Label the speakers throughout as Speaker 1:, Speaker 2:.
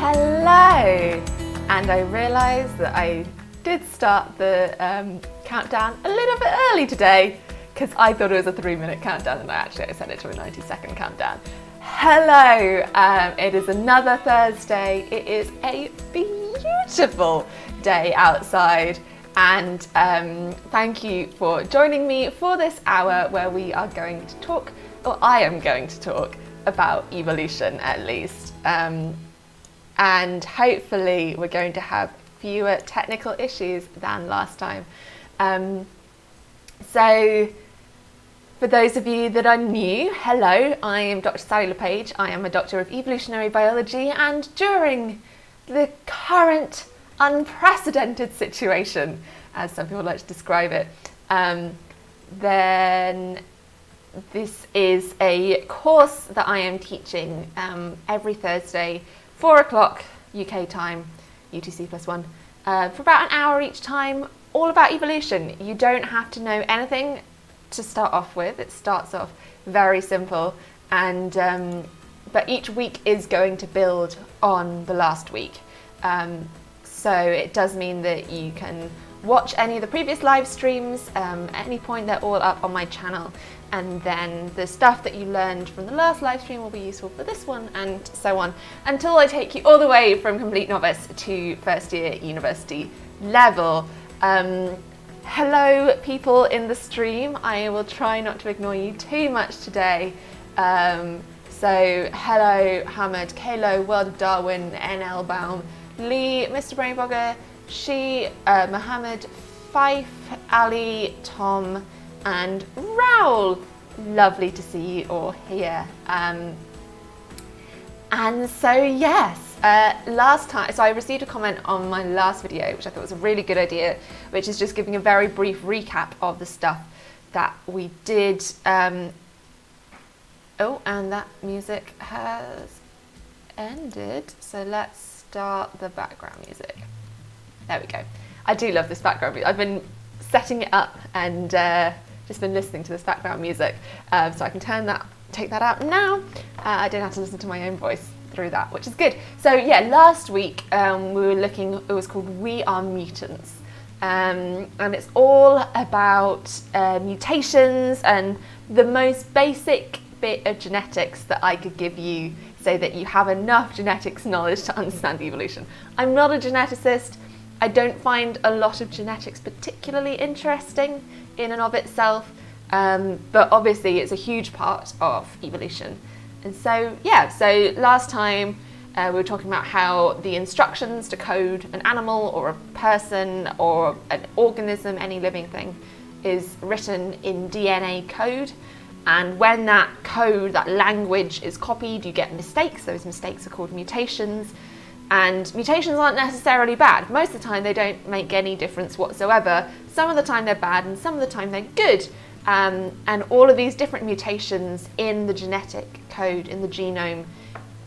Speaker 1: Hello! And I realised that I did start the countdown a little bit early today because I thought it was a 3-minute countdown and I set it to a 90-second countdown. Hello! It is another Thursday. It is a beautiful day outside and thank you for joining me for this hour where we are going to talk, or I am going to talk, about evolution at least. And hopefully we're going to have fewer technical issues than last time. So for those of you that are new, hello, I am Dr. Sally LePage. I am a Doctor of Evolutionary Biology, and during the current unprecedented situation, as some people like to describe it, then this is a course that I am teaching every Thursday, 4 o'clock UK time, UTC +1, for about an hour each time, all about evolution. You don't have to know anything to start off with. It starts off very simple, and but each week is going to build on the last week. So it does mean that you can watch any of the previous live streams at any point. They're all up on my channel, and then the stuff that you learned from the last live stream will be useful for this one, and so on, until I take you all the way from complete novice to first year university level. Hello people in the stream. I will try not to ignore you too much today. So hello Hamid, Kalo, World of Darwin, NL Baum, Lee, Mr. Brainbogger, She, Mohammed, Fife, Ali, Tom, and Raoul. Lovely to see you all here. And so yes, last time, so I received a comment on my last video, which I thought was a really good idea, which is just giving a very brief recap of the stuff that we did. Oh, and that music has ended, so let's start the background music. There we go. I do love this background music. I've been setting it up and just been listening to this background music, so I can take that out now. I don't have to listen to my own voice through that, which is good. So yeah, last week we were looking, it was called We Are Mutants, and it's all about mutations and the most basic bit of genetics that I could give you so that you have enough genetics knowledge to understand evolution. I'm not a geneticist. I don't find a lot of genetics particularly interesting in and of itself, but obviously it's a huge part of evolution. And so, yeah, so last time we were talking about how the instructions to code an animal or a person or an organism, any living thing, is written in DNA code. And when that code, that language is copied, you get mistakes. Those mistakes are called mutations. And mutations aren't necessarily bad. Most of the time they don't make any difference whatsoever. Some of the time they're bad and some of the time they're good. And all of these different mutations in the genetic code, in the genome,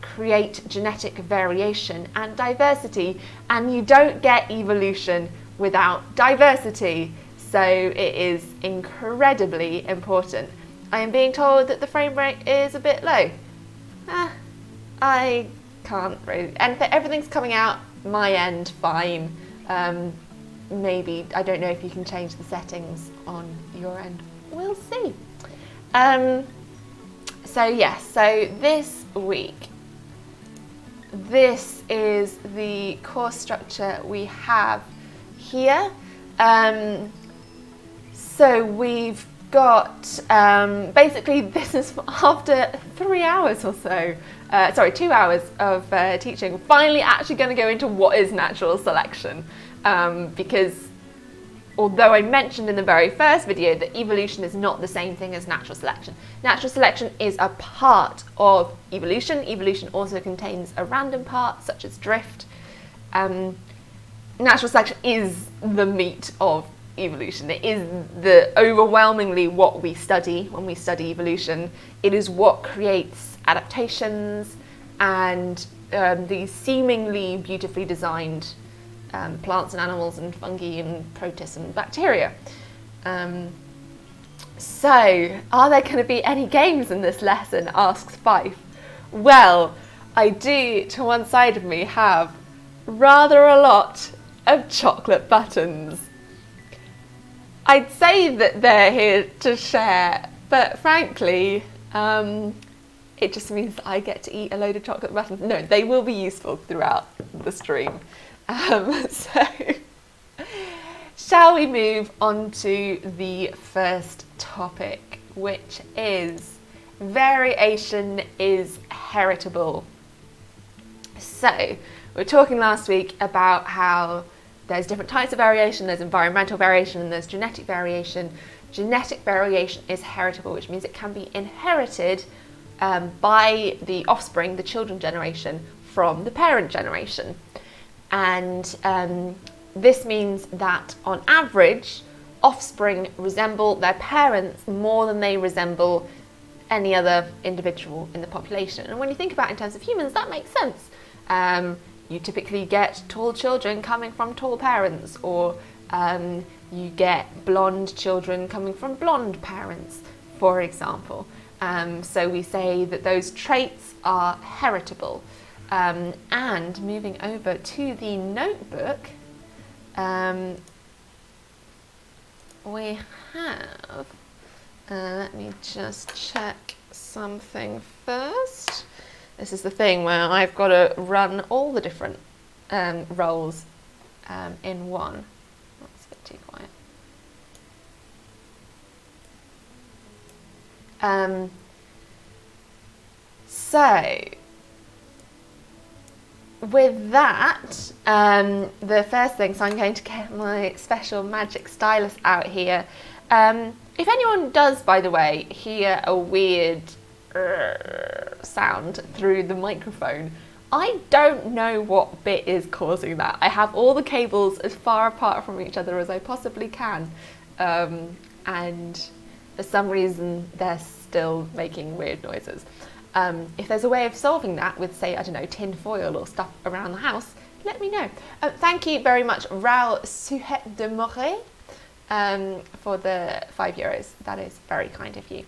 Speaker 1: create genetic variation and diversity. And you don't get evolution without diversity. So it is incredibly important. I am being told that the frame rate is a bit low. I can't really, and everything's coming out my end fine. Maybe, I don't know if you can change the settings on your end. We'll see. So yes, so this week, this is the course structure we have here. So we've got, basically this is after 3 hours or so, 2 hours of teaching, finally actually going to go into what is natural selection, because although I mentioned in the very first video that evolution is not the same thing as natural selection. Natural selection is a part of evolution. Evolution also contains a random part, such as drift. Natural selection is the meat of evolution. It is overwhelmingly what we study when we study evolution. It is what creates adaptations and these seemingly beautifully designed plants and animals and fungi and protists and bacteria. So, are there going to be any games in this lesson, asks Fife. Well, I do, to one side of me, have rather a lot of chocolate buttons. I'd say that they're here to share, but frankly, it just means that I get to eat a load of chocolate buttons. No, they will be useful throughout the stream. So, shall we move on to the first topic, which is variation is heritable. So, we were talking last week about how there's different types of variation, there's environmental variation and there's genetic variation. Genetic variation is heritable, which means it can be inherited by the offspring, the children generation, from the parent generation. And this means that on average, offspring resemble their parents more than they resemble any other individual in the population. And when you think about it in terms of humans, that makes sense. You typically get tall children coming from tall parents, or you get blonde children coming from blonde parents, for example. So we say that those traits are heritable. And moving over to the notebook, we have, let me just check something first. This is the thing where I've got to run all the different roles in one. That's a bit too quiet. So, with that, the first thing, so I'm going to get my special magic stylus out here. If anyone does, by the way, hear a weird sound through the microphone, I don't know what bit is causing that. I have all the cables as far apart from each other as I possibly can, and for some reason they're still making weird noises. If there's a way of solving that with, say, I don't know, tin foil or stuff around the house, let me know. Thank you very much, Raoul Suhet de Moret, for the €5. That is very kind of you.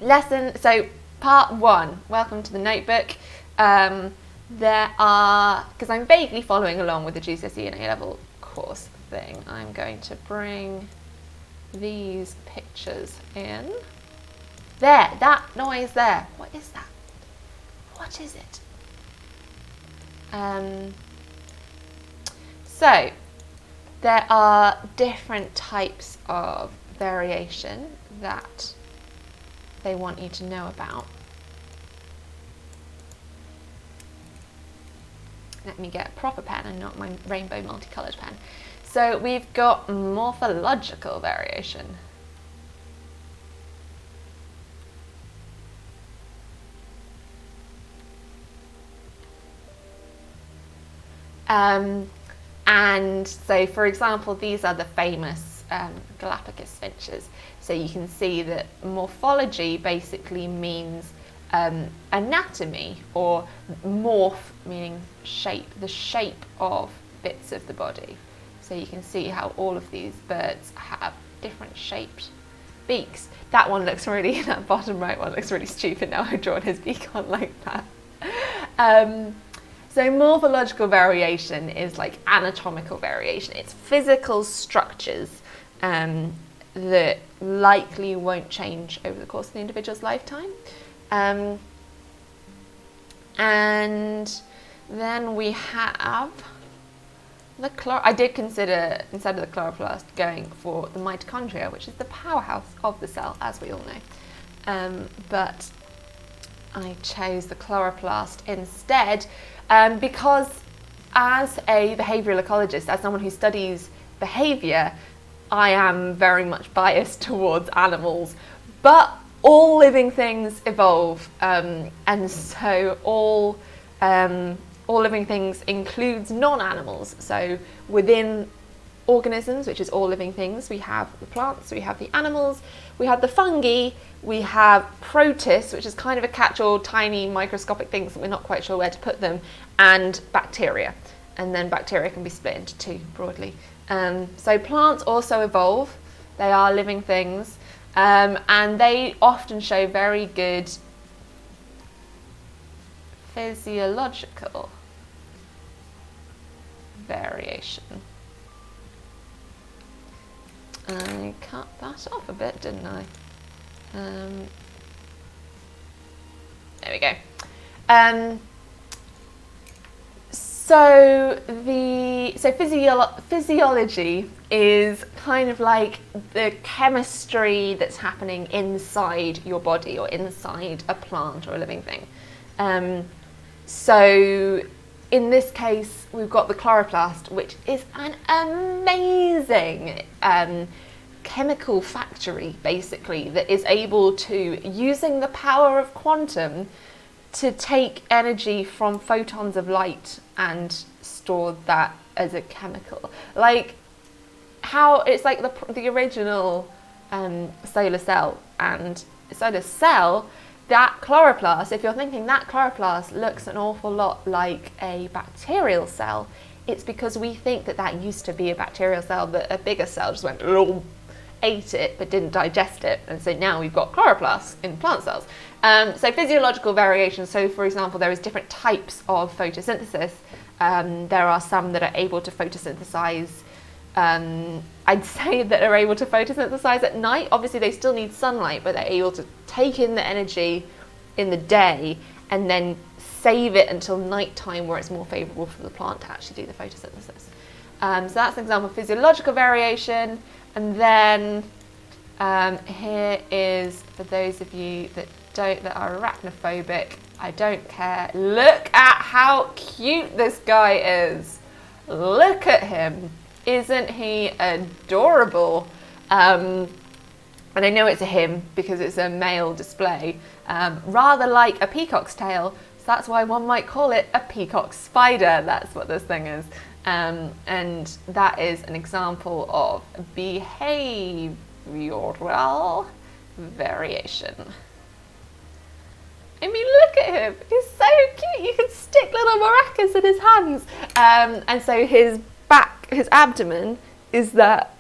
Speaker 1: So part 1, welcome to the notebook. There are, because I'm vaguely following along with the GCSE and A-level course thing, I'm going to bring these pictures in. There, that noise there. What is that? What is it? So, there are different types of variation that they want you to know about. Let me get a proper pen and not my rainbow multicoloured pen. So we've got morphological variation. And so, for example, these are the famous Galapagos finches. So you can see that morphology basically means anatomy, or morph meaning shape, the shape of bits of the body. So you can see how all of these birds have different shaped beaks. That one looks really, that bottom right one looks really stupid now I've drawn his beak on like that. So morphological variation is like anatomical variation. It's physical structures that likely won't change over the course of the individual's lifetime. And then we have the I did consider, instead of the chloroplast, going for the mitochondria, which is the powerhouse of the cell, as we all know. But I chose the chloroplast instead because as a behavioural ecologist, as someone who studies behaviour, I am very much biased towards animals, but all living things evolve, and so all living things includes non-animals. So within organisms, which is all living things, we have the plants, we have the animals, we have the fungi, we have protists, which is kind of a catch-all, tiny microscopic things that we're not quite sure where to put them, and bacteria. And then bacteria can be split into two broadly. So plants also evolve, they are living things, and they often show very good physiological variation. I cut that off a bit, didn't I? There we go. So physiology is kind of like the chemistry that's happening inside your body or inside a plant or a living thing. So in this case, we've got the chloroplast, which is an amazing chemical factory, basically, that is able to, using the power of quantum, to take energy from photons of light and store that as a chemical. Like how it's like the original solar cell, and solar cell, that chloroplast, if you're thinking that chloroplast looks an awful lot like a bacterial cell, it's because we think that that used to be a bacterial cell, that a bigger cell just went, ate it but didn't digest it, and so now we've got chloroplasts in plant cells. So physiological variation, so for example, there is different types of photosynthesis. There are some that are able to photosynthesize, I'd say that are able to photosynthesize at night. Obviously they still need sunlight, but they're able to take in the energy in the day and then save it until nighttime, where it's more favourable for the plant to actually do the photosynthesis. So that's an example of physiological variation. And then here is, for those of you that are arachnophobic, I don't care. Look at how cute this guy is. Look at him. Isn't he adorable? And I know it's a him because it's a male display, rather like a peacock's tail. So that's why one might call it a peacock spider. That's what this thing is. And that is an example of behavioral variation. I mean, look at him. He's so cute. You can stick little maracas in his hands. And so his abdomen is that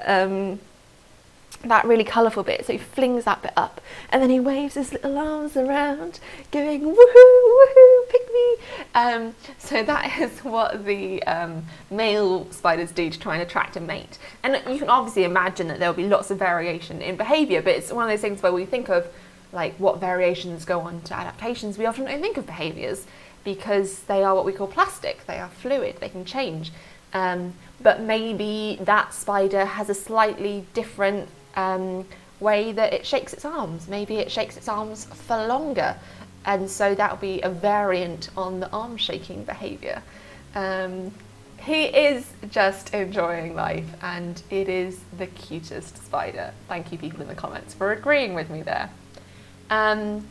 Speaker 1: that really colourful bit. So he flings that bit up, and then he waves his little arms around, going woohoo, woohoo, pick me. So that is what the male spiders do to try and attract a mate. And you can obviously imagine that there will be lots of variation in behaviour, but it's one of those things where we think of like what variations go on to adaptations. We often don't think of behaviours because they are what we call plastic. They are fluid, they can change. But maybe that spider has a slightly different way that it shakes its arms. Maybe it shakes its arms for longer, and so that'll be a variant on the arm shaking behaviour. He is just enjoying life, and it is the cutest spider. Thank you people in the comments for agreeing with me there. And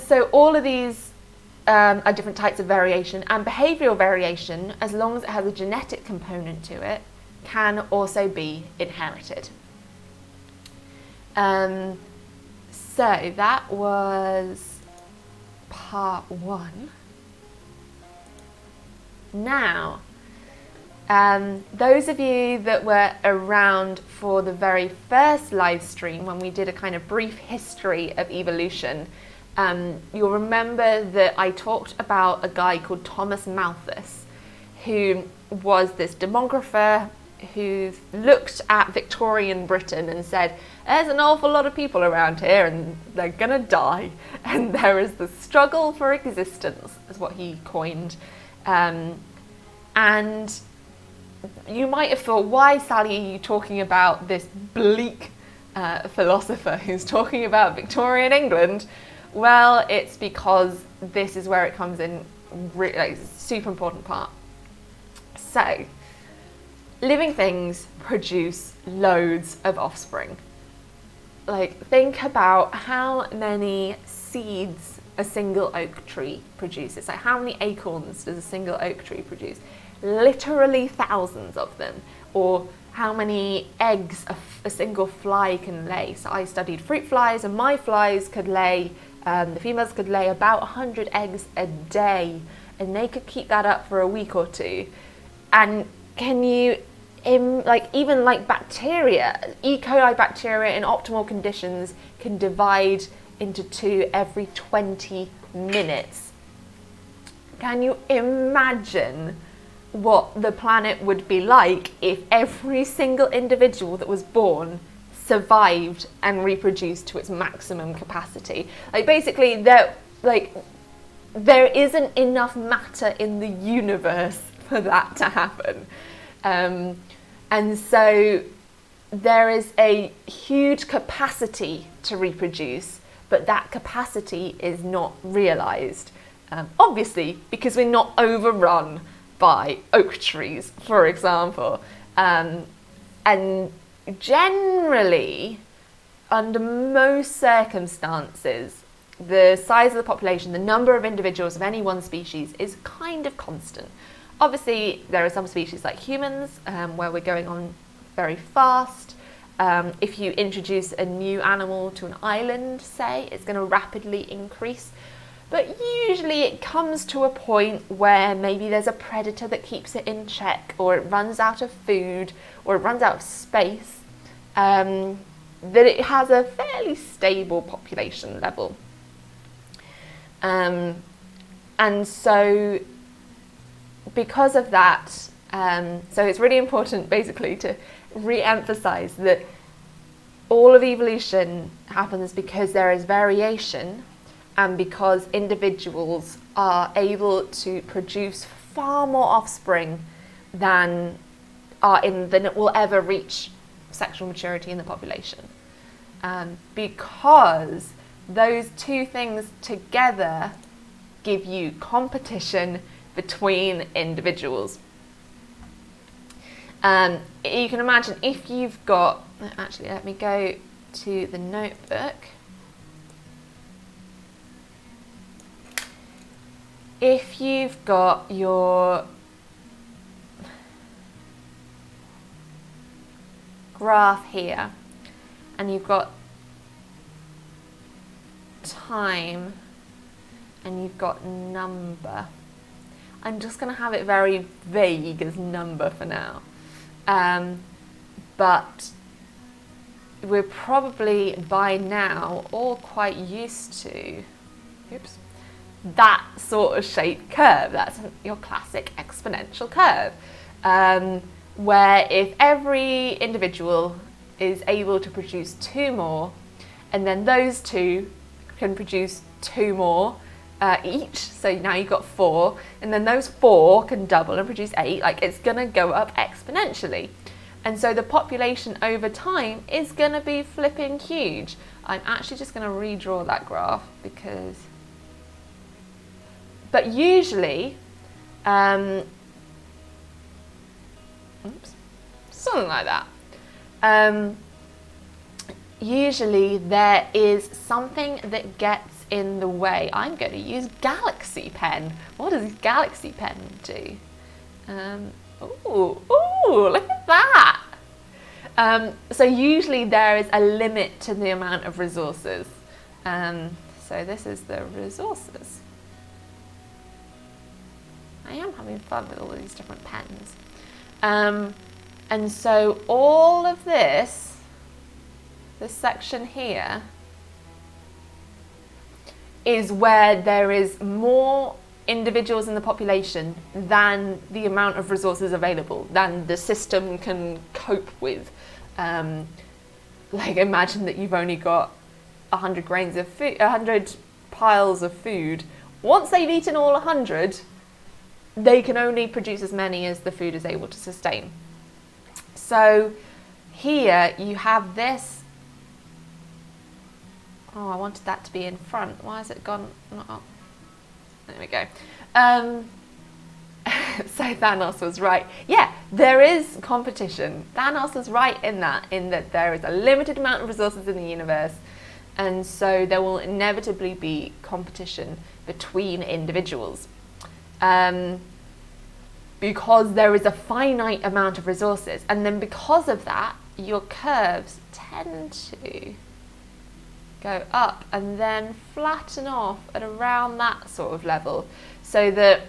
Speaker 1: so all of these are different types of variation, and behavioural variation, as long as it has a genetic component to it, can also be inherited. So that was part one. Now, those of you that were around for the very first live stream when we did a kind of brief history of evolution, you'll remember that I talked about a guy called Thomas Malthus, who was this demographer who looked at Victorian Britain and said, there's an awful lot of people around here and they're gonna die, and there is the struggle for existence, is what he coined. And you might have thought, why, Sally, are you talking about this bleak philosopher who's talking about Victorian England? Well, it's because this is where it comes in, like, it's a super important part. So, living things produce loads of offspring. Like, think about how many seeds a single oak tree produces. Like, how many acorns does a single oak tree produce? Literally thousands of them. Or how many eggs a single fly can lay. So I studied fruit flies, and my flies could lay, the females could lay about 100 eggs a day, and they could keep that up for a week or two. And can you, even bacteria, E. coli bacteria in optimal conditions can divide into two every 20 minutes. Can you imagine what the planet would be like if every single individual that was born survived and reproduced to its maximum capacity? Like, basically, there isn't enough matter in the universe for that to happen. And so there is a huge capacity to reproduce, but that capacity is not realised. Obviously, because we're not overrun by oak trees, for example. And generally, under most circumstances, the size of the population, the number of individuals of any one species is kind of constant. Obviously, there are some species like humans where we're going on very fast. If you introduce a new animal to an island, say, it's going to rapidly increase. But usually it comes to a point where maybe there's a predator that keeps it in check, or it runs out of food, or it runs out of space, that it has a fairly stable population level. And so because of that, so it's really important basically to re-emphasize that all of evolution happens because there is variation, and because individuals are able to produce far more offspring than it will ever reach sexual maturity in the population. Because those two things together give you competition between individuals. You can imagine if you've got, actually let me go to the notebook. If you've got your graph here, and you've got time, and you've got number, I'm just going to have it very vague as number for now. But we're probably by now all quite used to, that sort of shaped curve. That's your classic exponential curve, where if every individual is able to produce 2 more, and then those 2 can produce 2 more each, so now you've got 4, and then those 4 can double and produce 8, like it's going to go up exponentially. And so the population over time is going to be flipping huge. I'm actually just going to redraw that graph because... But usually, something like that. Usually there is something that gets in the way. I'm going to use Galaxy Pen. What does Galaxy Pen do? Ooh, look at that. So usually there is a limit to the amount of resources. So this is the resources. I am having fun with all of these different pens. And so all of this section here, is where there is more individuals in the population than the amount of resources available, than the system can cope with. Like, imagine that you've only got 100 grains of food, 100 piles of food. Once they've eaten all 100, they can only produce as many as the food is able to sustain. So here you have this. Oh, I wanted that to be in front. Why has it gone? Oh, there we go. So Thanos was right. Yeah, there is competition. Thanos was right in that there is a limited amount of resources in the universe, and so there will inevitably be competition between individuals. Because there is a finite amount of resources, and then because of that, your curves tend to go up and then flatten off at around that sort of level, so that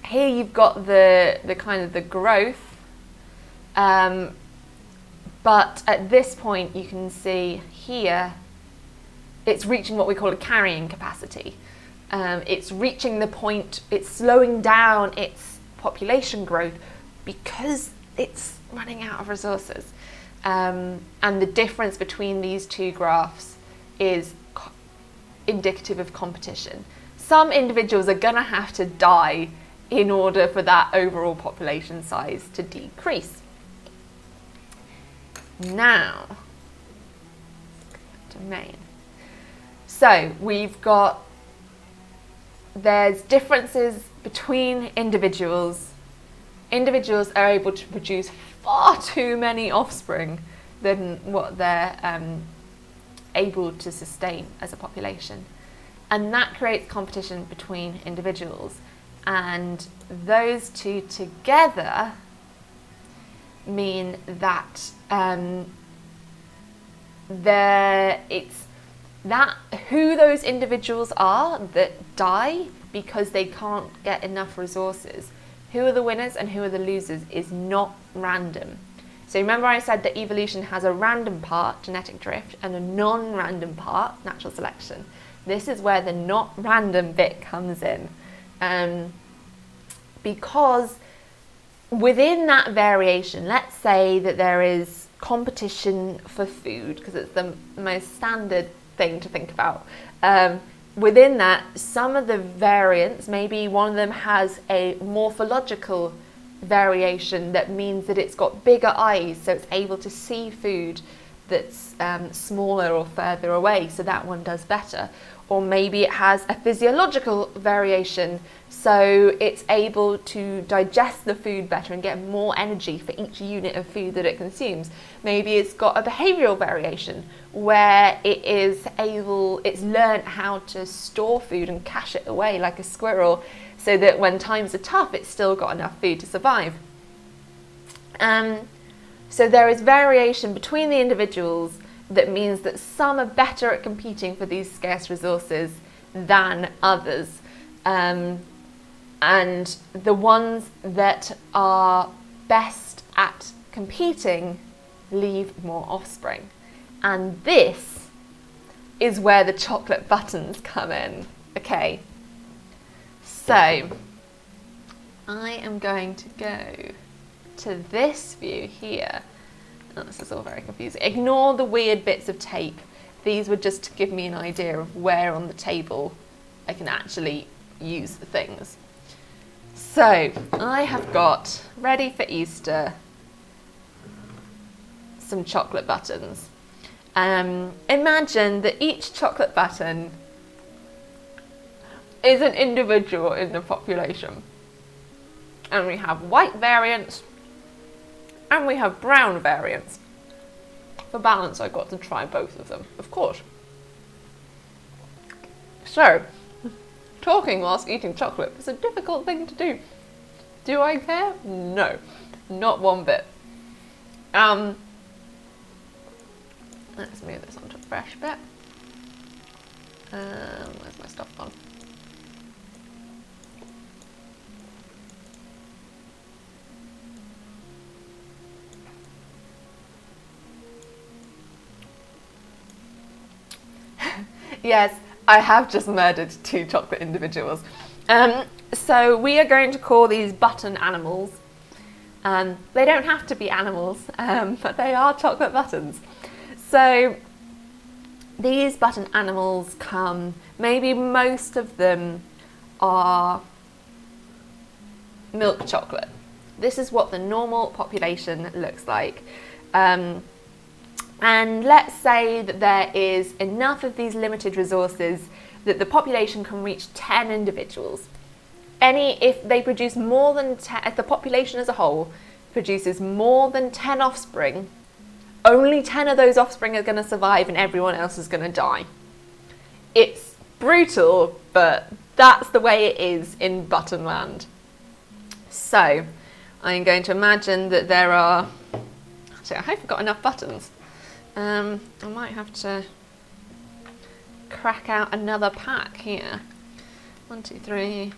Speaker 1: here you've got the kind of the growth, but at this point you can see here it's reaching what we call a carrying capacity. It's reaching the point, it's slowing down its population growth because it's running out of resources. And the difference between these two graphs is indicative of competition. Some individuals are going to have to die in order for that overall population size to decrease. Now, domain. So there's differences between individuals. Individuals are able to produce far too many offspring than what they're able to sustain as a population. And that creates competition between individuals. And those two together mean that who those individuals are that die because they can't get enough resources, who are the winners and who are the losers, is not random. So remember I said that evolution has a random part, genetic drift, and a non-random part, natural selection. This is where the not random bit comes in. Because within that variation, let's say that there is competition for food, because it's the most standard thing to think about. Within that, some of the variants, maybe one of them has a morphological variation that means that it's got bigger eyes, so it's able to see food that's smaller or further away, so that one does better. Or maybe it has a physiological variation, so it's able to digest the food better and get more energy for each unit of food that it consumes. Maybe it's got a behavioural variation where it's learned how to store food and cache it away like a squirrel, so that when times are tough, it's still got enough food to survive. So there is variation between the individuals that means that some are better at competing for these scarce resources than others. And the ones that are best at competing leave more offspring. And this is where the chocolate buttons come in. Okay, so I am going to go to this view here. Oh, this is all very confusing. Ignore the weird bits of tape. These were just to give me an idea of where on the table I can actually use the things. So I have got, ready for Easter, some chocolate buttons. Imagine that each chocolate button is an individual in the population. And we have white variants and we have brown variants. For balance, I got to try both of them, of course. So, talking whilst eating chocolate is a difficult thing to do. Do I care? No, not one bit. Let's move this onto a fresh bit. Where's my stuff gone? Yes, I have just murdered 2 chocolate individuals. So we are going to call these button animals. They don't have to be animals, but they are chocolate buttons. So these button animals maybe most of them are milk chocolate. This is what the normal population looks like. And let's say that there is enough of these limited resources that the population can reach 10 individuals. If they produce more than 10, if the population as a whole produces more than 10 offspring, only 10 of those offspring are going to survive and everyone else is going to die. It's brutal, but that's the way it is in Buttonland. So I'm going to imagine that there are, actually I hope I've got enough buttons. I might have to crack out another pack here. 1, 2, 3,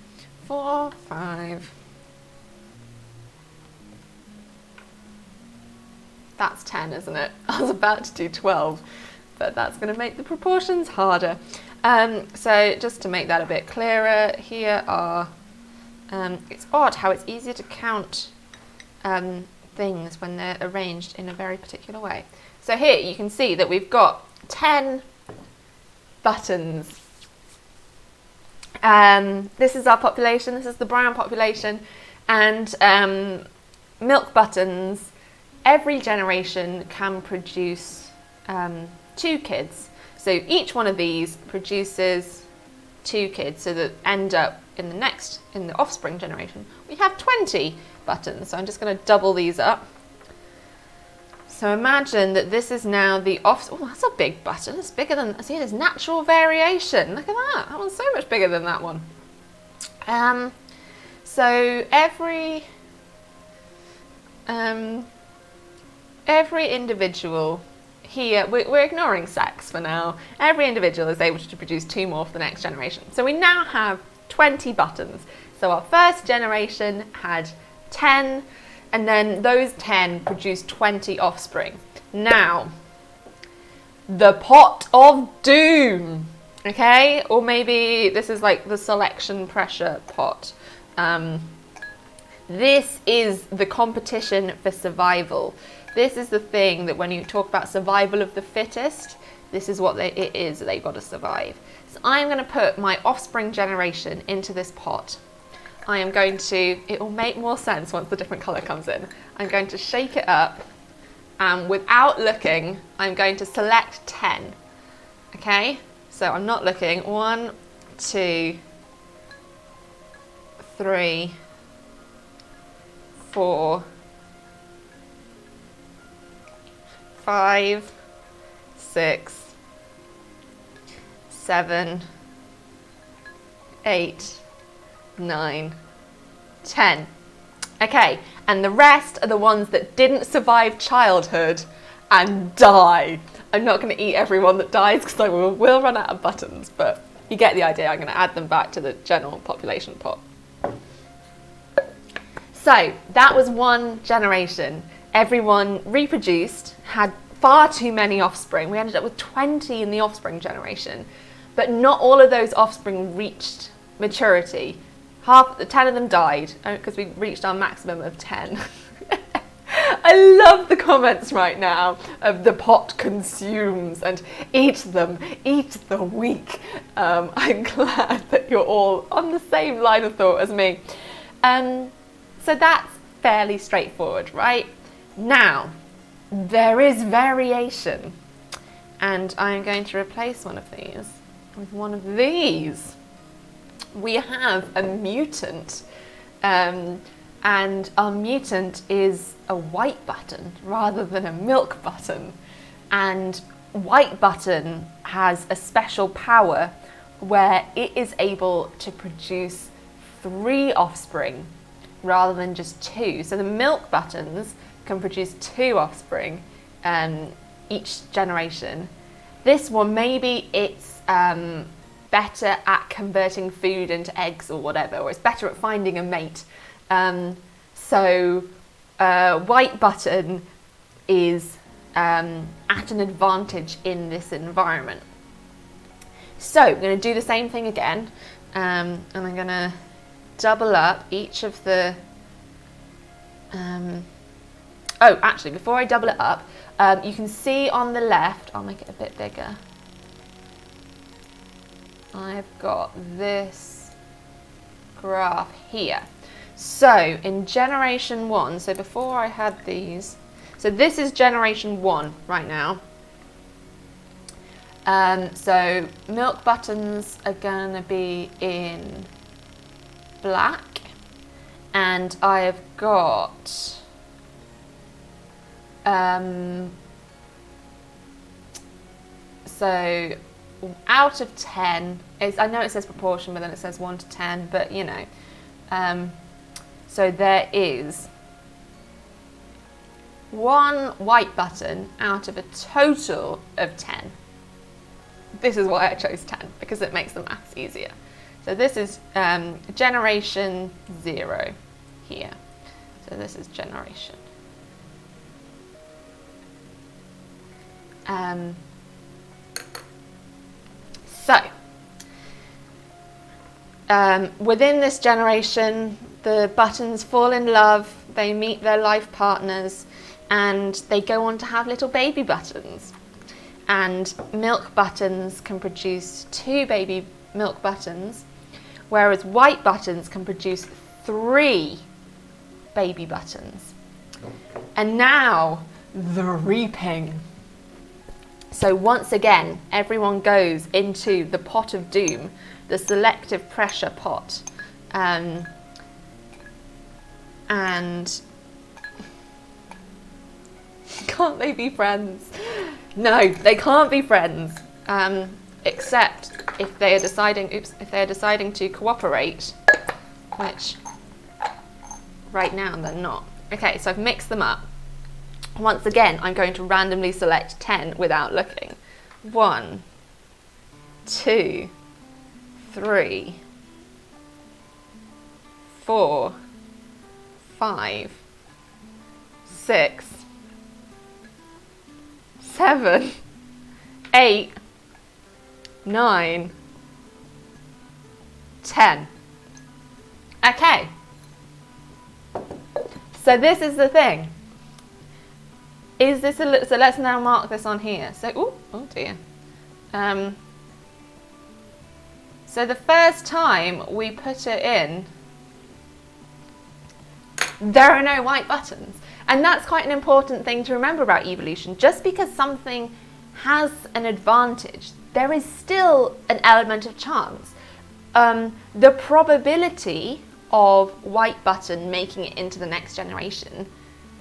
Speaker 1: 4, 5. That's 10, isn't it? I was about to do 12, but that's going to make the proportions harder. So just to make that a bit clearer, here are, it's odd how it's easier to count things when they're arranged in a very particular way. So here you can see that we've got 10 buttons. This is our population, this is the brown population, and milk buttons, every generation can produce 2 kids. So each one of these produces 2 kids, so that end up in the offspring generation, we have 20 buttons. So I'm just going to double these up. So imagine that this is now the offspring. Oh, that's a big button. It's bigger than, see, there's natural variation. Look at that. That one's so much bigger than that one. So every individual here, we're ignoring sex for now. Every individual is able to produce 2 more for the next generation. So we now have 20 buttons. So our first generation had 10, and then those 10 produced 20 offspring. Now, the pot of doom, okay? Or maybe this is like the selection pressure pot. This is the competition for survival. This is the thing that when you talk about survival of the fittest, this is what it is, that they've got to survive. So I'm going to put my offspring generation into this pot. I am going to, it will make more sense once the different colour comes in. I'm going to shake it up, and without looking, I'm going to select 10. Okay? So I'm not looking. 1, 2, 3, 4, 5, 6, 7, 8, 9, 10. Okay, and the rest are the ones that didn't survive childhood and die. I'm not going to eat everyone that dies because I will run out of buttons, but you get the idea. I'm going to add them back to the general population pot. So that was one generation. Everyone reproduced, had far too many offspring. We ended up with 20 in the offspring generation, but not all of those offspring reached maturity. 10 of them died because we reached our maximum of 10. I love the comments right now of the pot consumes and eat them weak. I'm glad that you're all on the same line of thought as me. So that's fairly straightforward, right? Now, there is variation, and I'm going to replace one of these with one of these. We have a mutant, and our mutant is a white button rather than a milk button. And white button has a special power where it is able to produce 3 offspring rather than just 2. So the milk buttons can produce 2 offspring each generation. This one, maybe it's better at converting food into eggs or whatever, or it's better at finding a mate. So white button is at an advantage in this environment. So we're going to do the same thing again, and I'm going to double up each of the oh, actually, before I double it up, you can see on the left, I'll make it a bit bigger. I've got this graph here. So in generation 1, so before I had these, so this is generation 1 right now. So milk buttons are going to be in black, and I have got so out of 10, I know it says proportion, but then it says 1 to 10, but you know, so there is 1 white button out of a total of 10. This is why I chose 10, because it makes the maths easier. So this is generation 0 here. So this is generation. So within this generation, the buttons fall in love, they meet their life partners, and they go on to have little baby buttons. And milk buttons can produce 2 baby milk buttons, whereas white buttons can produce 3 baby buttons. And now, the reaping. So once again, everyone goes into the pot of doom, the selective pressure pot. And can't they be friends? No, they can't be friends. Except if they are deciding to cooperate, which right now they're not. Okay, so I've mixed them up. Once again, I'm going to randomly select 10 without looking. 1, 2, 3, 4, 5, 6, 7, 8, 9, 10. Okay. So this is the thing. Is this so let's now mark this on here. So, oh dear. So the first time we put it in, there are no white buttons. And that's quite an important thing to remember about evolution. Just because something has an advantage, there is still an element of chance. The probability of white button making it into the next generation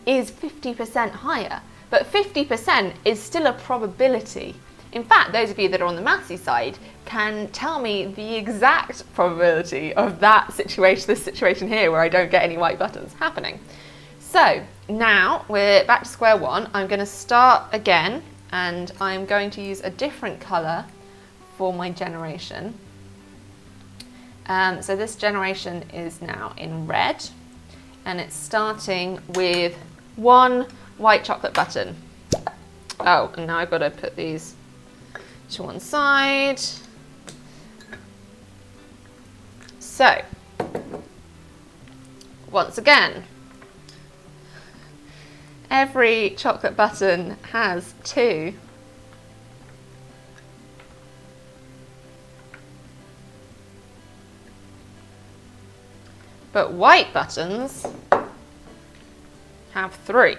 Speaker 1: is 50% higher, but 50% is still a probability. In fact, those of you that are on the mathsy side can tell me the exact probability of that situation, this situation here where I don't get any white buttons happening. So now we're back to square one. I'm going to start again, and I'm going to use a different colour for my generation. So this generation is now in red, and it's starting with 1 white chocolate button. Oh, and now I've got to put these to one side. So, once again, every chocolate button has 2. But white buttons have 3.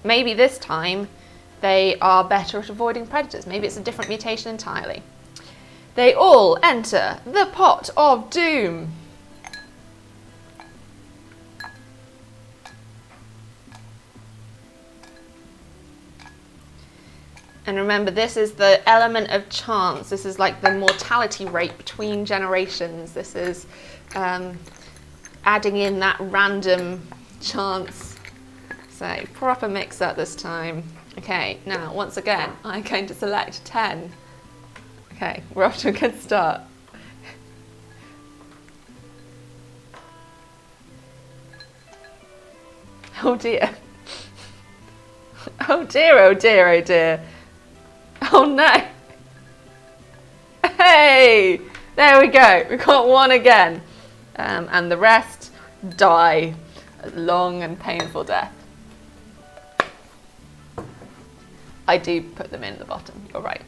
Speaker 1: Maybe this time they are better at avoiding predators. Maybe it's a different mutation entirely. They all enter the pot of doom. And remember, this is the element of chance. This is like the mortality rate between generations. This is adding in that random chance. So proper mix up this time. Okay, now once again, I'm going to select 10. Okay, we're off to a good start. Oh dear. Oh dear, oh dear, oh dear. Oh no. Hey, there we go. We've got 1 again. And the rest die a long and painful death. I do put them in the bottom, you're right.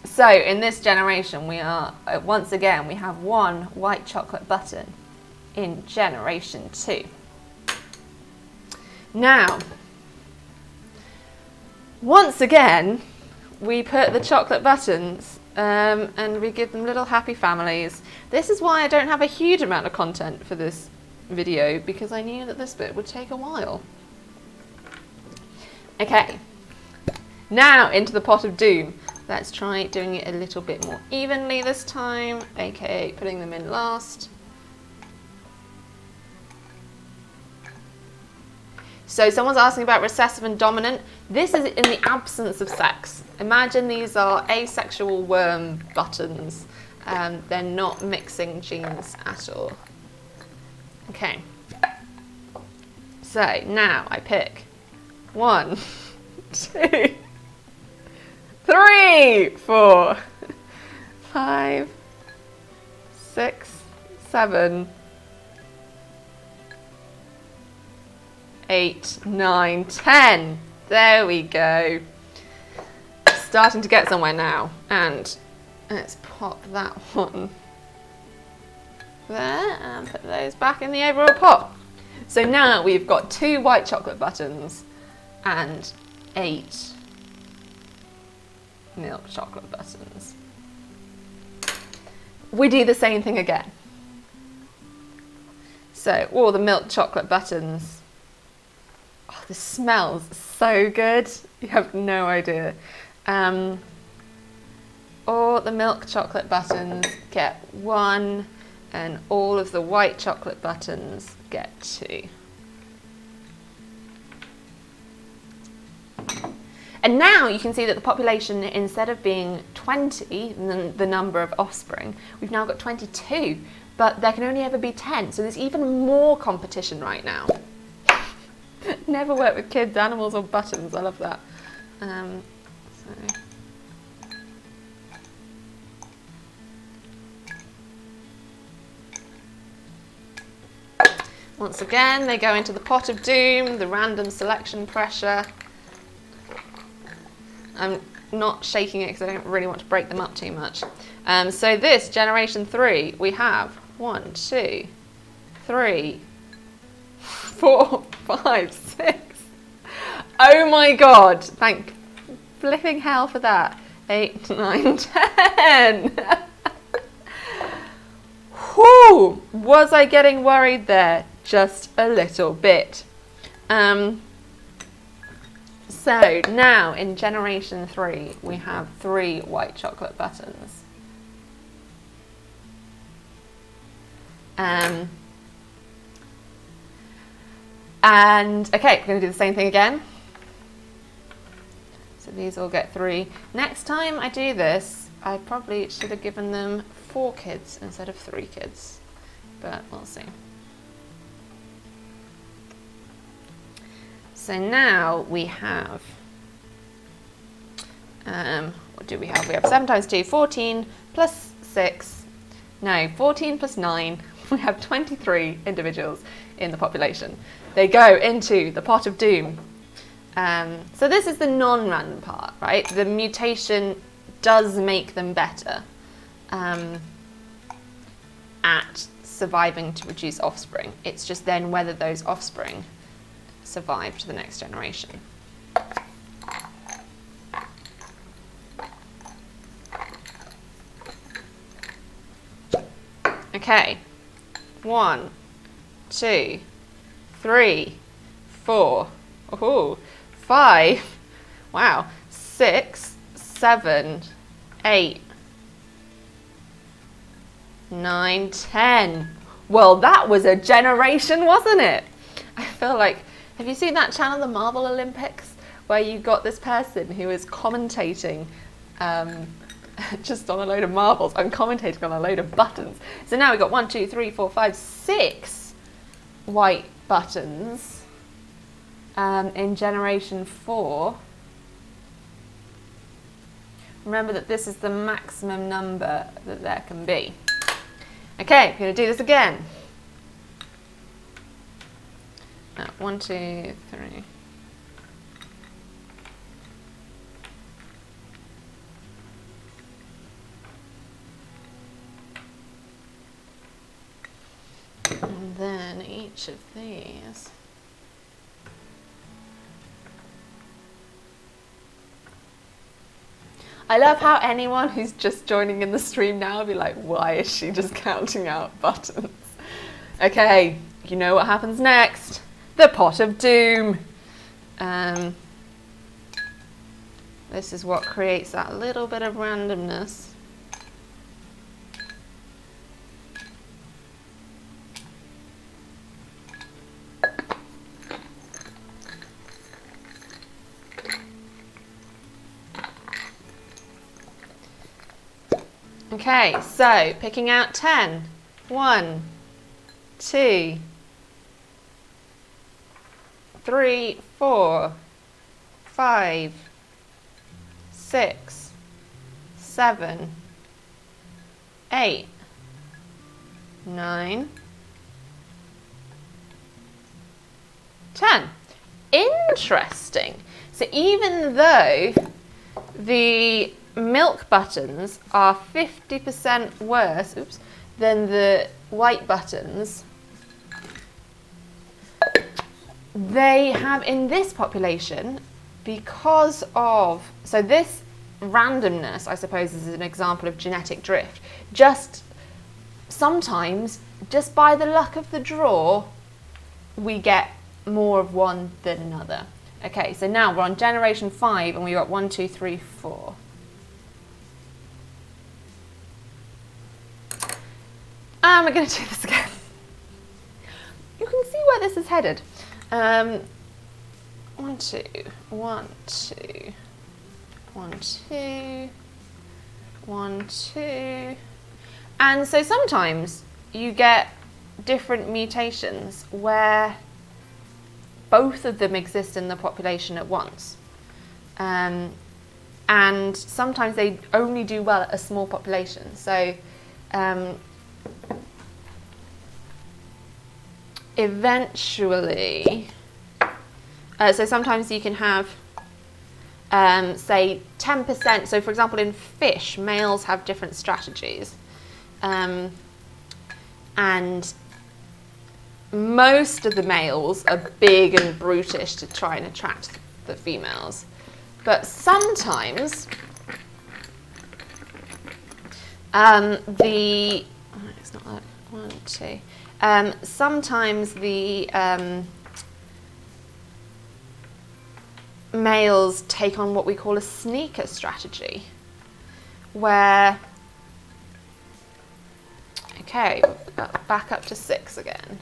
Speaker 1: So in this generation, we are, once again, we have 1 white chocolate button in generation 2. Now, once again, we put the chocolate buttons and we give them little happy families. This is why I don't have a huge amount of content for this video, because I knew that this bit would take a while. Okay, now into the pot of doom. Let's try doing it a little bit more evenly this time, aka putting them in last. So someone's asking about recessive and dominant. This is in the absence of sex. Imagine these are asexual worm buttons. They're not mixing genes at all. Okay. So now I pick 1, 2, 3, 4, 5, 6, 7, 8, 9, 10. There we go. Starting to get somewhere now. And let's pop that one there and put those back in the overall pot. So now we've got 2 white chocolate buttons and 8 milk chocolate buttons. We do the same thing again. So all the milk chocolate buttons. Oh, this smells so good. You have no idea. All the milk chocolate buttons get 1 and all of the white chocolate buttons get 2. And now you can see that the population, instead of being 20, the number of offspring, we've now got 22, but there can only ever be 10. So there's even more competition right now. Never work with kids, animals or buttons. I love that. Once again, they go into the pot of doom, the random selection pressure. I'm not shaking it because I don't really want to break them up too much. So this, generation 3, we have 1, 2, 3, 4, 5, 6. Oh my God, thank flipping hell for that. 8, 9, 10. Whew, was I getting worried there? Just a little bit. So now in generation 3, we have 3 white chocolate buttons. And okay, we're going to do the same thing again. So these all get 3. Next time I do this, I probably should have given them 4 kids instead of 3 kids, but we'll see. So now we have, what do we have? We have 7 times 2, 14 plus 6, no, 14 plus 9. We have 23 individuals in the population. They go into the pot of doom. So this is the non-random part, right? The mutation does make them better at surviving to produce offspring. It's just then whether those offspring survive to the next generation. Okay, 1, 2, 3, 4, 5, wow, 6, 7, 8, 9, 10. Well, that was a generation, wasn't it? I feel like, have you seen that channel, the Marble Olympics, where you got this person who is commentating just on a load of marbles and commentating on a load of buttons. So now we've got 1, 2, 3, 4, 5, 6 white buttons in generation 4. Remember that this is the maximum number that there can be. Okay, we're going to do this again. 1, 2, 3. And then each of these. I love how anyone who's just joining in the stream now will be like, why is she just counting out buttons? Okay, you know what happens next. The pot of doom. This is what creates that little bit of randomness. Okay, so picking out 10. 1, 2, 3, 4, 5, 6, 7, 8, 9, 10. Interesting. So even though the milk buttons are 50% worse, than the white buttons, they have in this population, because of, so this randomness, I suppose, is an example of genetic drift. Just sometimes, just by the luck of the draw, we get more of one than another. Okay, so now we're on generation 5 and we've got 1, 2, 3, 4. And we're going to do this again. You can see where this is headed. 1, 2, 1, 2, 1, 2, 1, 2. And so sometimes you get different mutations where both of them exist in the population at once. And sometimes they only do well at a small population. So eventually, so sometimes you can have, say, 10%. So for example, in fish, males have different strategies. And most of the males are big and brutish to try and attract the females. But sometimes it's not that, 1, 2. Sometimes the males take on what we call a sneaker strategy, where, okay, back up to 6 again.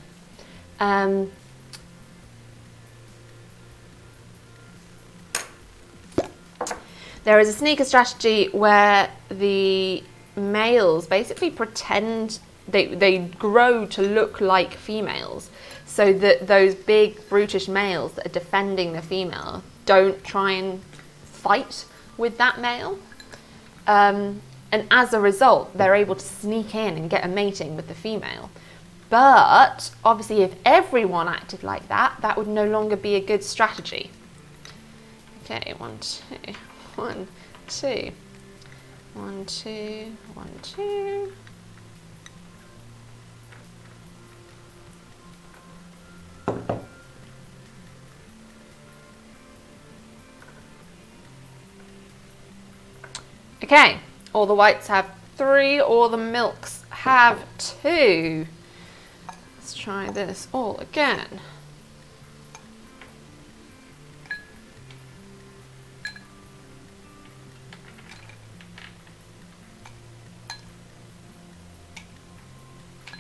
Speaker 1: There is a sneaker strategy where the males basically pretend they grow to look like females, so that those big brutish males that are defending the female don't try and fight with that male. And as a result, they're able to sneak in and get a mating with the female. But obviously, if everyone acted like that, that would no longer be a good strategy. Okay, 1, 2, 1, 2, 1, 2, 1, 2. Okay, all the whites have 3, all the milks have 2. Let's try this all again.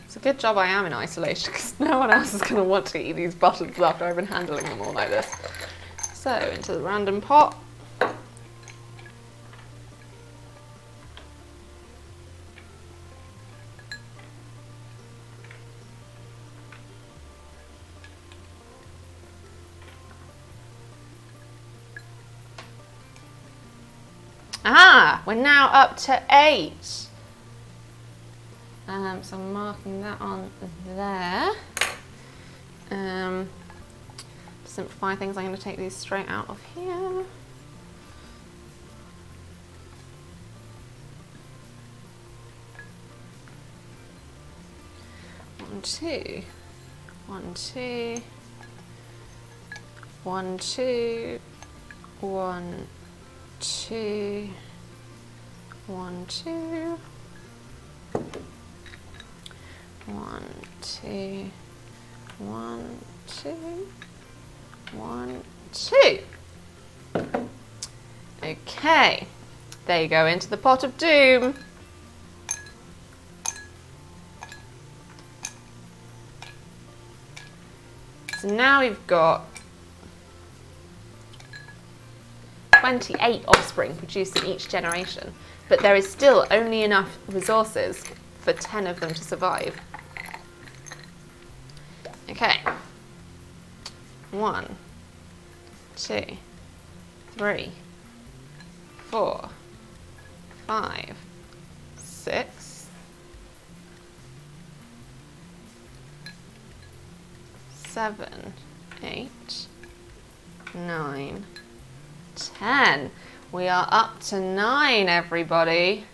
Speaker 1: It's a good job I am in isolation, because no one else is going to want to eat these buttons after I've been handling them all like this. So, into the random pot. We're now up to 8. So I'm marking that on there. To simplify things, I'm going to take these straight out of here. One, two, 1, 2, 1, 2, 1, 2, 1, 2, 1, 2, 1, 2, 1, 2. Okay, there you go, into the pot of doom. So now we've got 28 offspring produced in each generation, but there is still only enough resources for 10 of them to survive. Okay. 1, 2, 3, 4, 5, 6, 7, 8, 9, 10. We are up to 9, everybody.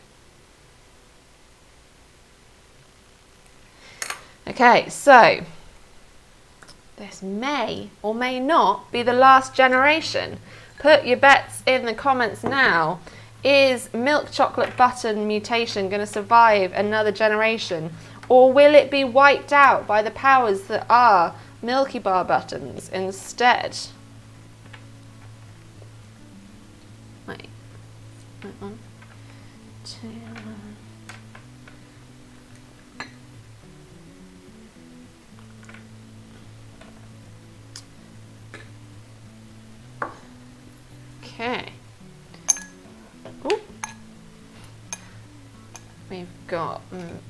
Speaker 1: Okay, so this may or may not be the last generation. Put your bets in the comments now. Is milk chocolate button mutation going to survive another generation? Or will it be wiped out by the powers that are Milky Bar buttons instead? Wait. 1, 2... Okay. Ooh. We've got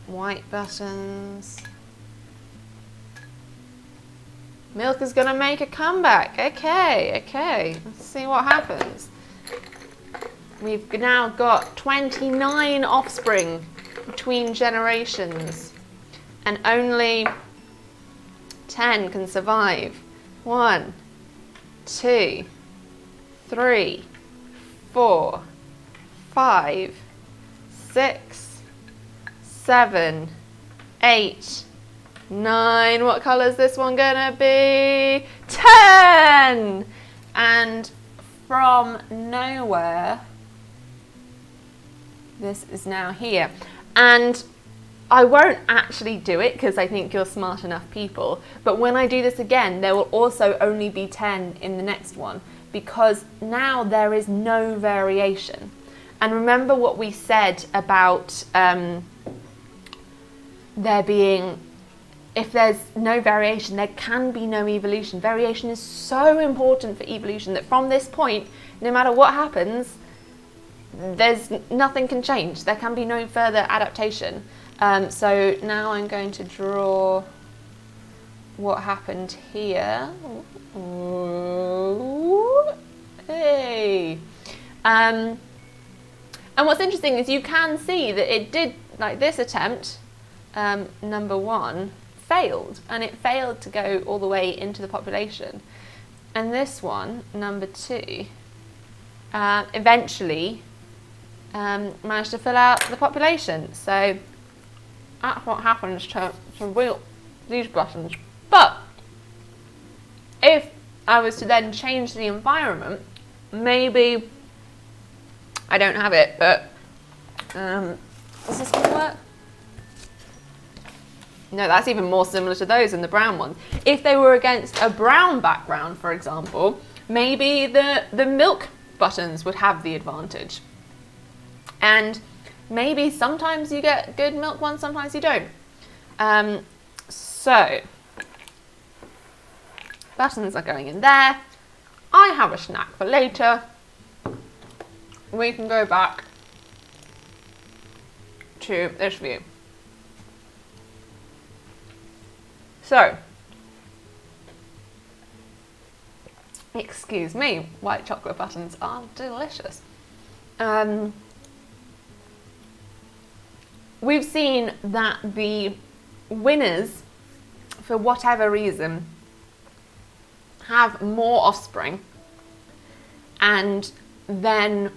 Speaker 1: white buttons. Milk is going to make a comeback. Okay. Let's see what happens. We've now got 29 offspring between generations, and only 10 can survive. 1, 2, 3, 4, 5, 6, 7, 8, 9. What colour is this one gonna be? 10! And from nowhere, this is now here. And I won't actually do it because I think you're smart enough people, but when I do this again, there will also only be 10 in the next one, because now there is no variation. And remember what we said about there being, if there's no variation, there can be no evolution. Variation is so important for evolution that from this point, no matter what happens, nothing can change. There can be no further adaptation. So now I'm going to draw what happened here. Ooh, hey. And what's interesting is you can see that it did, like this attempt, number 1, failed, and it failed to go all the way into the population. And this one, number 2, eventually managed to fill out the population. So that's what happens to these buttons. But if I was to then change the environment, maybe, I don't have it, but is this going to work? No, that's even more similar to those than the brown ones. If they were against a brown background, for example, maybe the milk buttons would have the advantage. And maybe sometimes you get good milk ones, sometimes you don't. So, buttons are going in there. I have a snack for later. We can go back to this view. So, excuse me, white chocolate buttons are delicious. We've seen that the winners, for whatever reason, have more offspring, and then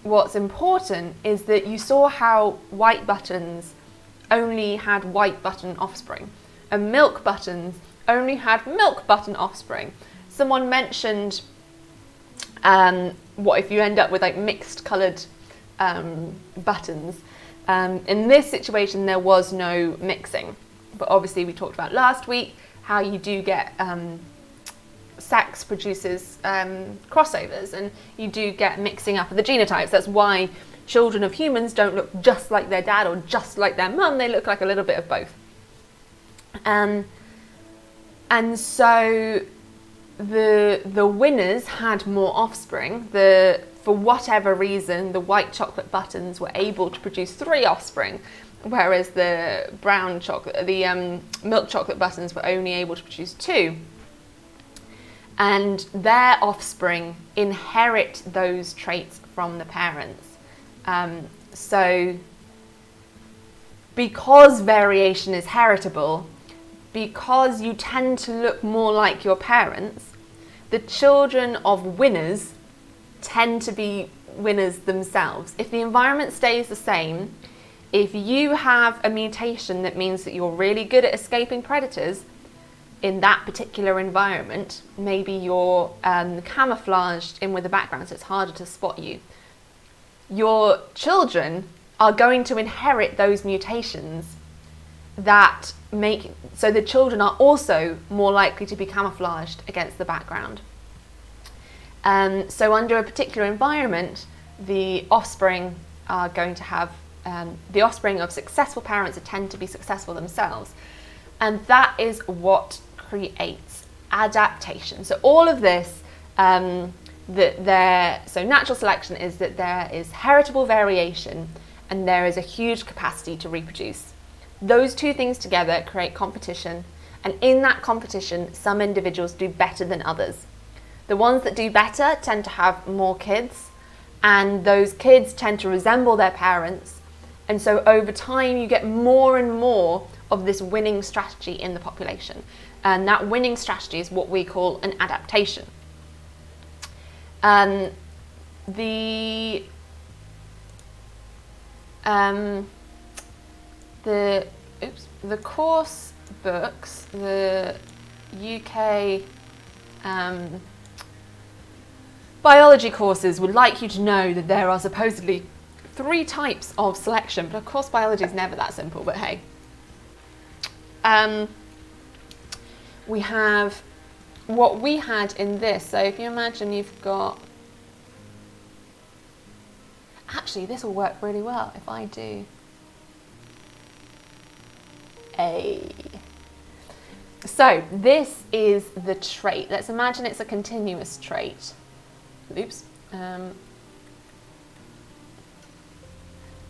Speaker 1: what's important is that you saw how white buttons only had white button offspring, and milk buttons only had milk button offspring. Someone mentioned what if you end up with like mixed coloured buttons. In this situation there was no mixing, but obviously we talked about last week how you do get sex produces crossovers, and you do get mixing up of the genotypes. That's why children of humans don't look just like their dad or just like their mum. They look like a little bit of both. And so the winners had more offspring. For whatever reason, the white chocolate buttons were able to produce 3 offspring, whereas the brown chocolate, the milk chocolate buttons were only able to produce 2. And their offspring inherit those traits from the parents. So because variation is heritable, because you tend to look more like your parents, the children of winners tend to be winners themselves. If the environment stays the same, if you have a mutation that means that you're really good at escaping predators in that particular environment, maybe you're camouflaged in with a background so it's harder to spot you, your children are going to inherit those mutations that make, so the children are also more likely to be camouflaged against the background. So under a particular environment, the offspring are going to have, the offspring of successful parents tend to be successful themselves. And that is what creates adaptation. So all of this, so natural selection is that there is heritable variation and there is a huge capacity to reproduce. Those two things together create competition, and in that competition, some individuals do better than others. The ones that do better tend to have more kids, and those kids tend to resemble their parents, and so over time you get more and more of this winning strategy in the population, and that winning strategy is what we call an adaptation. The course books, the UK biology courses would like you to know that there are supposedly 3 types of selection, but of course biology is never that simple, but hey. We have what we had in this, so if you imagine you've got, actually this will work really well if I do A. So this is the trait. Let's imagine it's a continuous trait. Oops.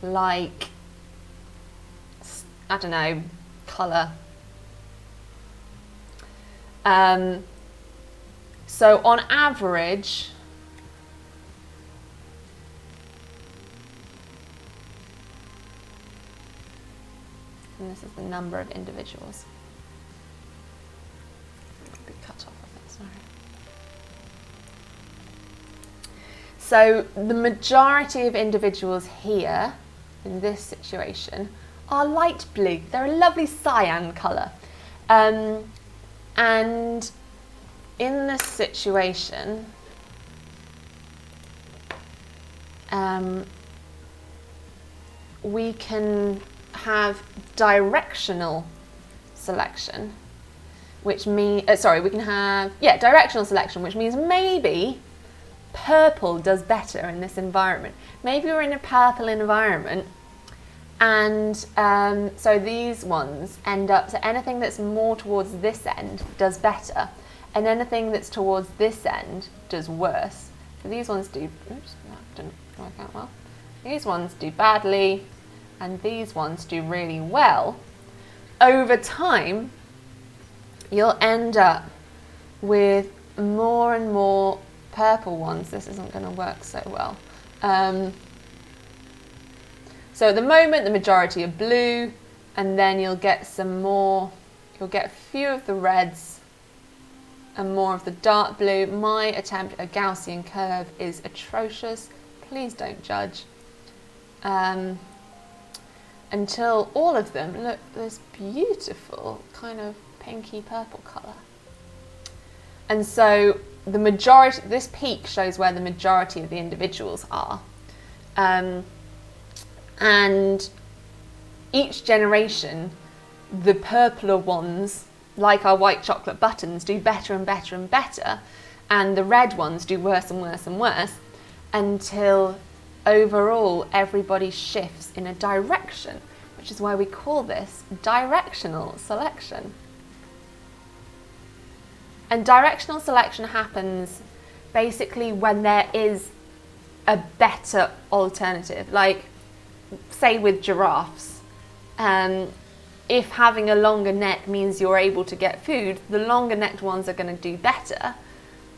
Speaker 1: Like, I don't know, colour. So on average, and this is the number of individuals. Be cut off of it, sorry. So the majority of individuals here in this situation are light blue. They're a lovely cyan colour. And in this situation, we can have directional selection, which means, we can have, directional selection, which means maybe purple does better in this environment. Maybe we're in a purple environment, and so these ones end up, so anything that's more towards this end does better, and anything that's towards this end does worse. So these ones do, oops, that didn't work out well. These ones do badly, and these ones do really well. Over time, you'll end up with more and more purple ones. This isn't going to work so well. So at the moment, the majority are blue, and then you'll get some more, you'll get a few of the reds and more of the dark blue. My attempt at a Gaussian curve is atrocious. Please don't judge. Until all of them look this beautiful kind of pinky purple colour. And so the majority, this peak shows where the majority of the individuals are. And each generation, the purpler ones, like our white chocolate buttons, do better and better and better, and the red ones do worse and worse and worse, until overall everybody shifts in a direction, which is why we call this directional selection. And directional selection happens basically when there is a better alternative. Like, say with giraffes, if having a longer neck means you're able to get food, the longer necked ones are going to do better,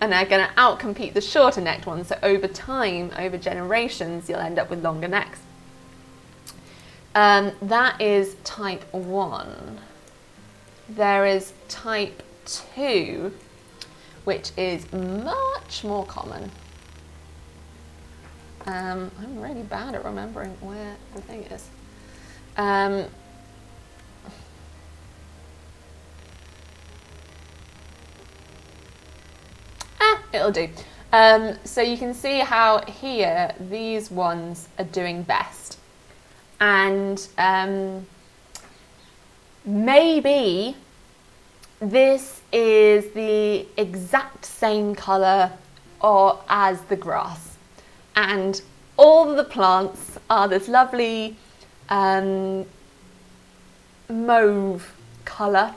Speaker 1: and they're going to outcompete the shorter necked ones. So over time, over generations, you'll end up with longer necks. That is type 1. there is type 2, which is much more common. I'm really bad at remembering where the thing is. It'll do. So you can see how here these ones are doing best. And maybe this is the exact same colour or as the grass. And all the plants are this lovely mauve colour.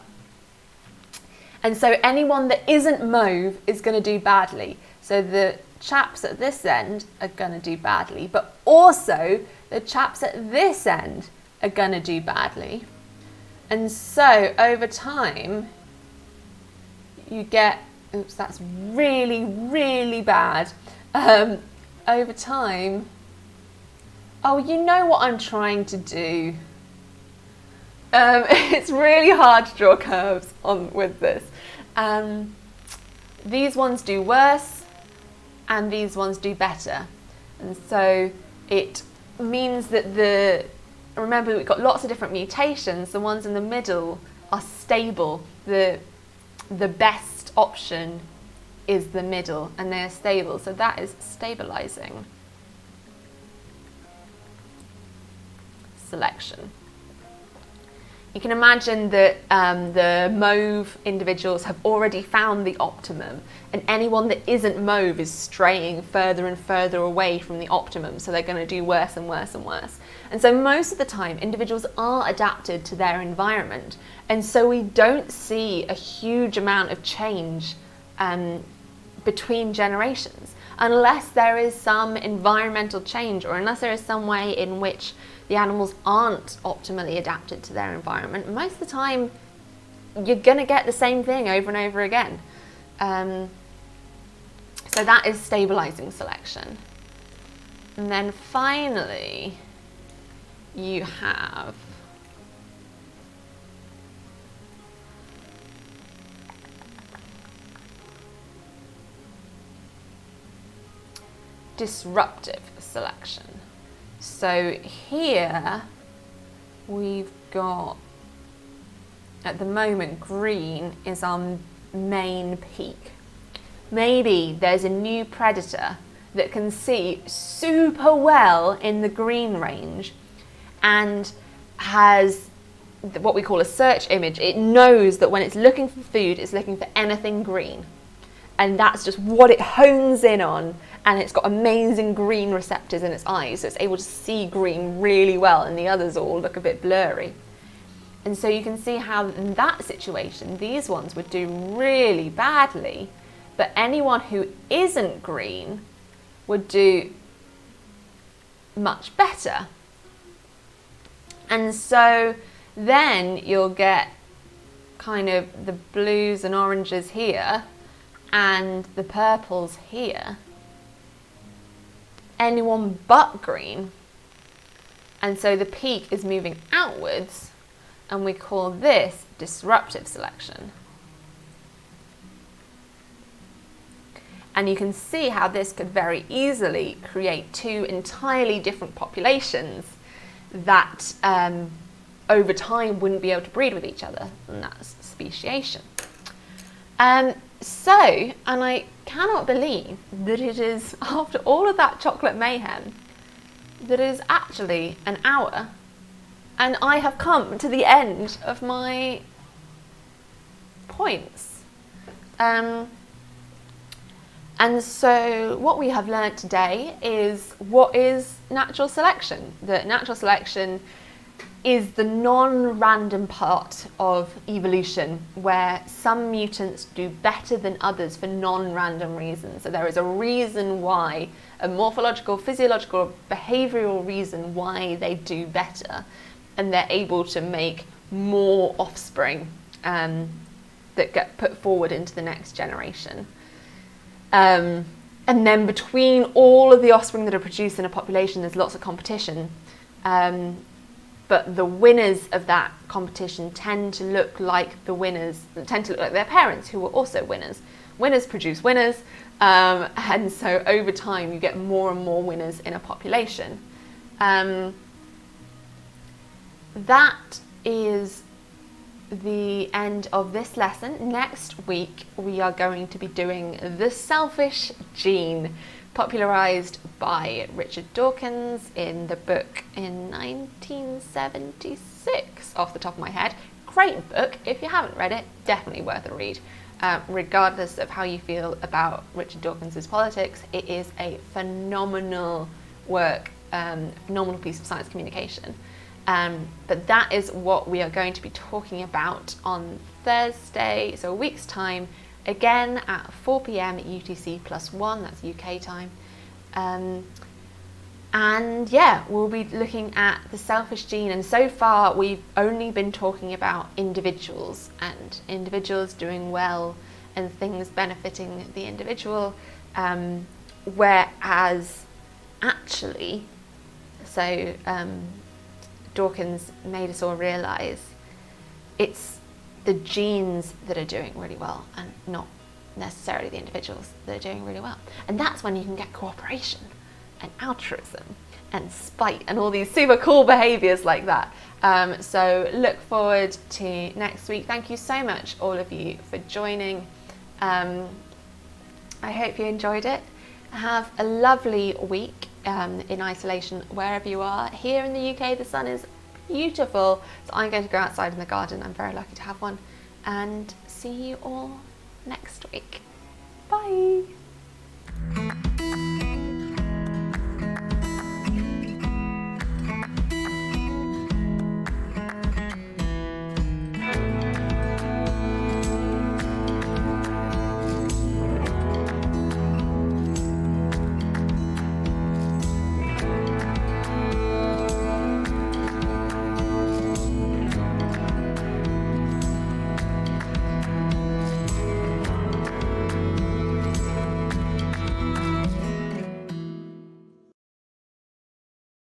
Speaker 1: And so anyone that isn't mauve is going to do badly. So the chaps at this end are going to do badly, but also the chaps at this end are going to do badly. And so over time, you get, oops, that's really, really bad. Over time, oh, you know what I'm trying to do. It's really hard to draw curves with this. These ones do worse and these ones do better. And so it means that remember we've got lots of different mutations. The ones in the middle are stable. The best option is the middle and they're stable. So that is stabilizing selection. You can imagine that the mauve individuals have already found the optimum, and anyone that isn't mauve is straying further and further away from the optimum, so they're going to do worse and worse and worse. And so most of the time, individuals are adapted to their environment, and so we don't see a huge amount of change between generations, unless there is some environmental change, or unless there is some way in which the animals aren't optimally adapted to their environment. Most of the time, you're going to get the same thing over and over again. So that is stabilizing selection. And then finally, you have disruptive selection. So here we've got, at the moment, green is our main peak. Maybe there's a new predator that can see super well in the green range and has what we call a search image. It knows that when it's looking for food, it's looking for anything green. And that's just what it hones in on, and it's got amazing green receptors in its eyes, so it's able to see green really well, and the others all look a bit blurry. And so you can see how in that situation, these ones would do really badly, but anyone who isn't green would do much better. And so then you'll get kind of the blues and oranges here, and the purples here, anyone but green. And so the peak is moving outwards, and we call this disruptive selection. And you can see how this could very easily create two entirely different populations that over time wouldn't be able to breed with each other, and that's speciation. And I cannot believe that it is, after all of that chocolate mayhem, that it is actually an hour, and I have come to the end of my points. And so what we have learnt today is what is natural selection. That natural selection is the non-random part of evolution, where some mutants do better than others for non-random reasons. So there is a reason why, a morphological, physiological, behavioural reason why they do better, and they're able to make more offspring that get put forward into the next generation. And then between all of the offspring that are produced in a population, there's lots of competition. but the winners of that competition tend to look like their parents, who were also winners. Winners produce winners, and so over time you get more and more winners in a population. That is the end of this lesson. Next week we are going to be doing the selfish gene, popularised by Richard Dawkins in the book in 1976, off the top of my head. Great book. If you haven't read it, definitely worth a read. Regardless of how you feel about Richard Dawkins' politics, it is a phenomenal work, phenomenal piece of science communication. But that is what we are going to be talking about on Thursday, so a week's time, again at 4 p.m. UTC +1, that's UK time. And yeah, we'll be looking at the selfish gene, and so far we've only been talking about individuals and individuals doing well and things benefiting the individual, whereas actually, Dawkins made us all realise it's the genes that are doing really well and not necessarily the individuals that are doing really well. And that's when you can get cooperation and altruism and spite and all these super cool behaviours like that. So look forward to next week. Thank you so much, all of you, for joining. I hope you enjoyed it. Have a lovely week in isolation wherever you are. Here in the UK the sun is beautiful, so I'm going to go outside in the garden. I'm very lucky to have one, and see you all next week. Bye.